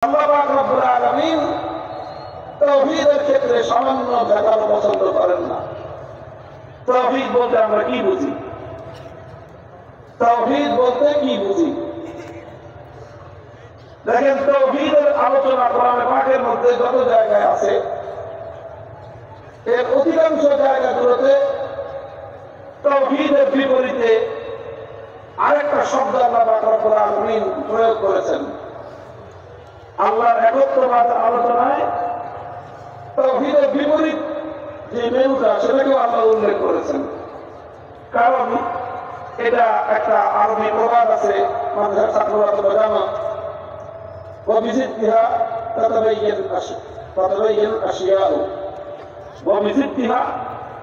আল্লাহ পাক রব্বুল আলামিন তাওহীদের ক্ষেত্রে সামান্য ভেজাল পছন্দ করেন না। তাওহীদ বলতে আমরা কি বুঝি? তাওহীদ বলতে কি বুঝি? দেখেন, তাওহীদের আলোচনা কোরআনে পাকের মধ্যে যত জায়গায় আছে, এর অধিকাংশ জায়গাগুলোতে তাওহীদের বিপরীতে আরেকটা শব্দ আল্লাহ পাক রব্বুল আলামিন প্রয়োগ করেছেন। আল্লাহর একত্ববাদ আলোচনায় তাওহীদের বিপরীত যে মেরুটা, সেটাকেও আল্লাহ উল্লেখ করেছেন। কারণ এটা একটা আরবি প্রবাদ আছে, মানুষের ছাত্ররা তো জানো, وبضدها تتبين الأشياء وبضدها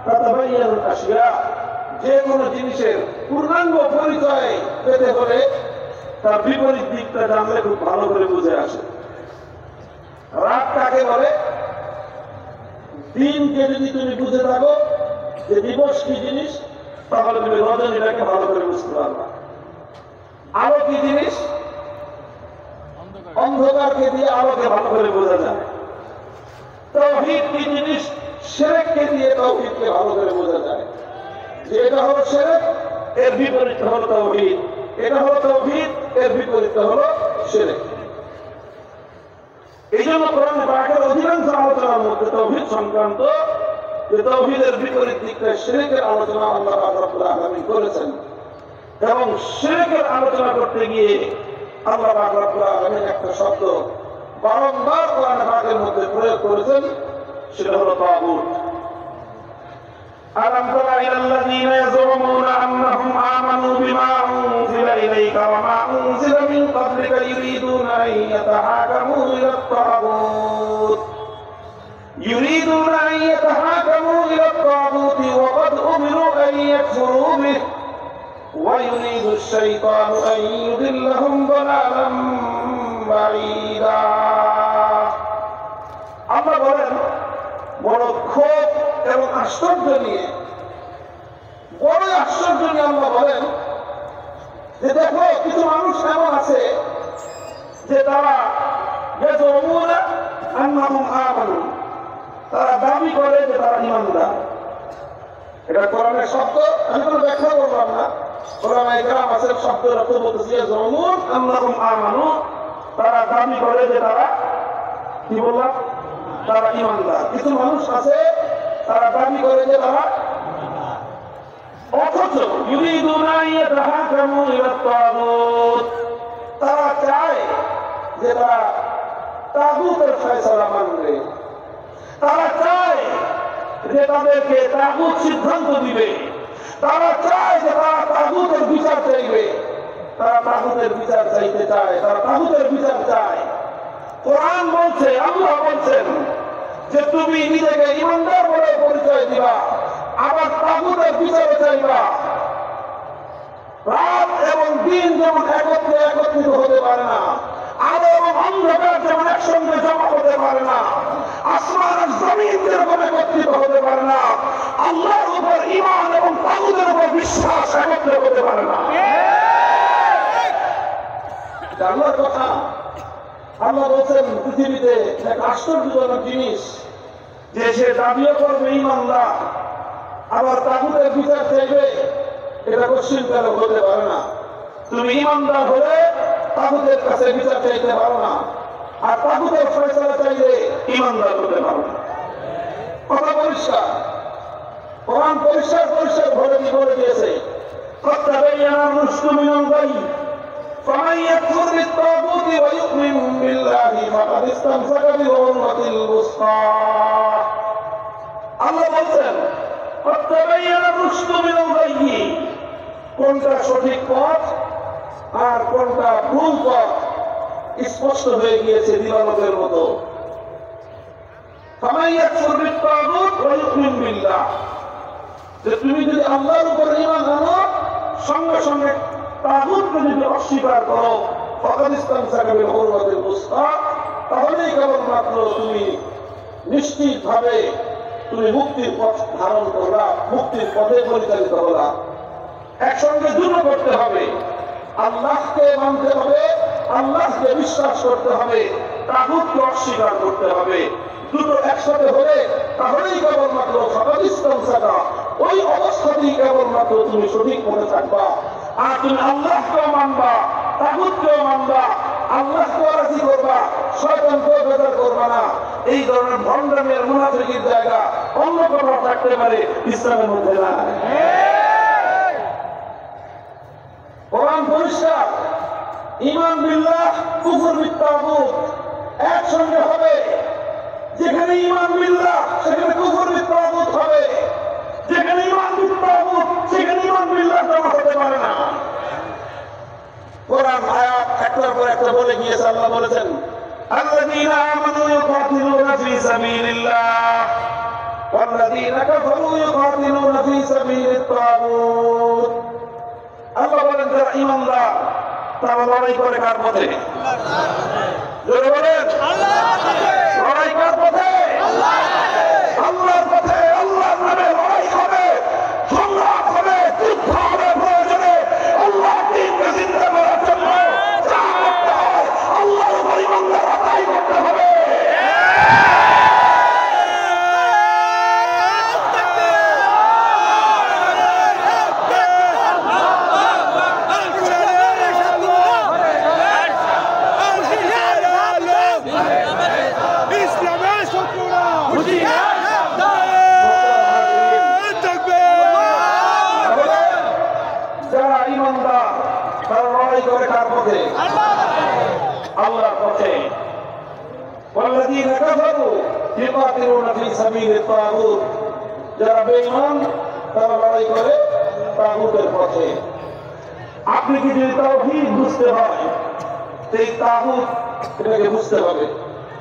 تتبين الأشياء। যে কোনো জিনিসের পূর্ণাঙ্গ পরিচয় পেতে হলে তার বিপরীত দিকটা জানলে খুব ভালো করে বুঝে আসে। রাত কাকে বলে? দিনকে যদি তুমি বুঝে থাকো যে দিবস কি জিনিস, তাহলে তুমি রজনীটাকে ভালো করে বুঝতে পারবা। আলো কি জিনিস? অন্ধকারকে দিয়ে আলোকে ভালো করে বোঝা যায়। তাওহীদ কি জিনিস? শিরককে দিয়ে তাওহীদকে ভালো করে বোঝা যায়। যে এটা হলো শিরক, এর বিপরীত হলো তাওহীদ। এটা হলো তাওহীদ, এর বিপরীত হলো শিরক। এই জন্য কোরআন পাকের অধিকাংশ আলোচনার মধ্যে তাওহীদ সংক্রান্ত, যে তাওহীদের বিপরীত দিকটা শিরকের আলোচনা আল্লাহ পাক রব্বুল আলামিন করেছেন। এবং শিরকের আলোচনা করতে গিয়ে আল্লাহ পাক রব্বুল আলামিন একটা শব্দ বারংবার কোরআন পাকের মধ্যে প্রয়োগ করেছেন, সেটা হলো তাগুত। ألم تر إلى الذين يزعمون أنهم آمنوا بما أنزل إليك وما أنزل من قبلك يريدون أن يتحاكموا إلى الطاغوت وقد أمروا أن يكفروا به ويريد الشيطان أن يضلهم ضلالا بعيدا। আল্লাহ বলেন, বড় ক্ষোভ এবং আশ্চর্য নিয়ে, বড় আশ্চর্য নিয়ে আল্লাহ বলেন যে দেখো, কিছু মানুষ এমন আছে যে তারা তারা দাবি করে যে তারা ঈমানদার। এটা কোরআনের শব্দ, আমি কোনো ব্যাখ্যা করলাম না। কোরআনে কালাম আছে, শব্দের অর্থ বলতেছি যমুন আন্নাহুম আমানু, তারা দাবি করে যে তারা কি বললাম, তারা ঈমানদার। কিছু মানুষ আছে তারা দাবি করে যে তারা, অথচ ইউরিদুনা ইয়াতাহাকামু ইলা তাগুত, তারা চায় যে তারা তাগুতের ফয়সালা মানবে। তারা চায় যে তাদেরকে তাগুত সিদ্ধান্ত দিবে। তারা চায় যে তারা তাগুতের বিচার চাইবে। তারা তাগুতের বিচার চাইতে চায়, তারা তাগুতের বিচার চায়। কোরআন বলছে, আল্লাহ বলছেন যে তুমি নিজেকে ঈমানদার বলে পরিচয় দিবা, আবার তাগুতের বিচার চাইবা। রাত এবং দিন যেমন একত্রিত হতে পারে না, আলো এবং অন্ধকার যেমন একসঙ্গে জমা হতে পারে না, আসমান আর জমিন যেরকম একত্রিত হতে পারে না, আল্লাহর উপর ঈমান এবং তাগুতের উপর বিশ্বাস একত্রিত হতে পারে না। আল্লাহর কথা। আল্লাহ বলছেন, পৃথিবীতে এক আশ্চর্যজনক জিনিস যে সে দাবিও করবে ঈমানদার, আবার তাগুতের বিচার চাইবে, এটা কশ্চিনকালে হতে পারে না। তুমি ঈমানদার হলে তাগুতের কাছে বিচার চাইতে পারো না, আর তাগুতের ফয়সালা চাইলে ঈমানদার হতে পারো না। কথা পরিষ্কার, কোরআন পরিষ্কার পরিষ্কার বলে দিয়েছে, قد تبين الرشد من الغي فمن يكفر بالطاغوت ويؤمن بالله فقد استمسك بالعروة الوثقى। আল্লাহ বলছেন, قد تبين الرشد من الغي, কোনটা সঠিক পথ আর কোনটা ভুল পথ স্পষ্ট হয়ে গিয়েছে দিবালোকের মতো। فمن يكفر بالطاغوت ويؤمن بالله, যে তুমি যদি আল্লাহর উপর ঈমান আনো, সঙ্গে সঙ্গে তাগুতকে যদি অস্বীকার করো, ফাকাদ ইসতামসাকা বিল উরওয়াতিল উসকা, তাহলেই কেবলমাত্র তুমি নিশ্চিতভাবে তুমি মুক্তির পথ ধারণ করলা, মুক্তির পথে পরিচালিত হলা। একসঙ্গে দুটো করতে হবে, আল্লাহকে মানতে হবে, আল্লাহকে বিশ্বাস করতে হবে, তাগুতকে অস্বীকার করতে হবে। দুটো একসাথে হলে তাহলেই কেবলমাত্র ফাকাদিস্তাম সাকা, ওই অবস্থাতেই কেবলমাত্র তুমি সঠিক পথে থাকবা। আর তুমি আল্লাহকেও মানবা, তাগুতকেও মানবা, আল্লাহকেও রাজি করবা, শয়তানকেও বেজার করবা না। এই ধরনের ভণ্ডামের মুনাফিকের জায়গা অন্য কোথাও থাকতে পারে, ইসলামের মধ্যে না। কোরআন পরিষ্কার, ঈমান বিল্লাহ কুফর বিত-তাগুত একসঙ্গে হবে। যেখানে ঈমান বিল্লাহ সেখানে কুফর বিত-তাগুত হবে, যেখানে ঈমান বিত-তাগুত সেখানে ঈমান বিল্লাহ জমা হতে পারে না। কোরআন আয়াত একটার পর একটা বলে গিয়েছে। আল্লাহ বলেছেন, আল্লাযীনা আমানু ইউকাতিলুনা ফী সাবিলিল্লাহ ওয়াল্লাযীনা কাফারু ইউকাতিলুনা ফী সাবিলিত-তাগুত। আল্লাহ বলেন, যারা ঈমানদার তারা লড়াই করে কার পথে? জোরে বলেন, লড়াই কার পথে? আল্লাহর পথে। আল্লাহর নামে লড়াই হবে, সংগ্রাম হবে, যুদ্ধ হবে। প্রয়োজনে আল্লাহর দ্বীনকে জিন্দা করার জন্য যা করতে হয় আল্লাহর উপর ঈমানদার তাই করতে হবে। যারা ঈমানদার তারা লড়াই করে কার পথে? আল্লাহর পথে। ওয়াল্লাযীনা কাফারু ইউকাতিলুনা ফী সাবিলিত-তাগুত, যারা বেঈমান তারা লড়াই করে তাগুতের পথে। আপনি কি যদি তাওহীদ বুঝতে হয়, এই তাগুত এটাকে বুঝতে হবে।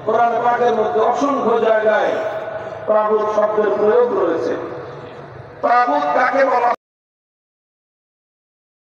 কোরআন পাকের মধ্যে অসংখ্য জায়গায় তাগুত শব্দের প্রয়োগ রয়েছে। তাগুত কাকে বলা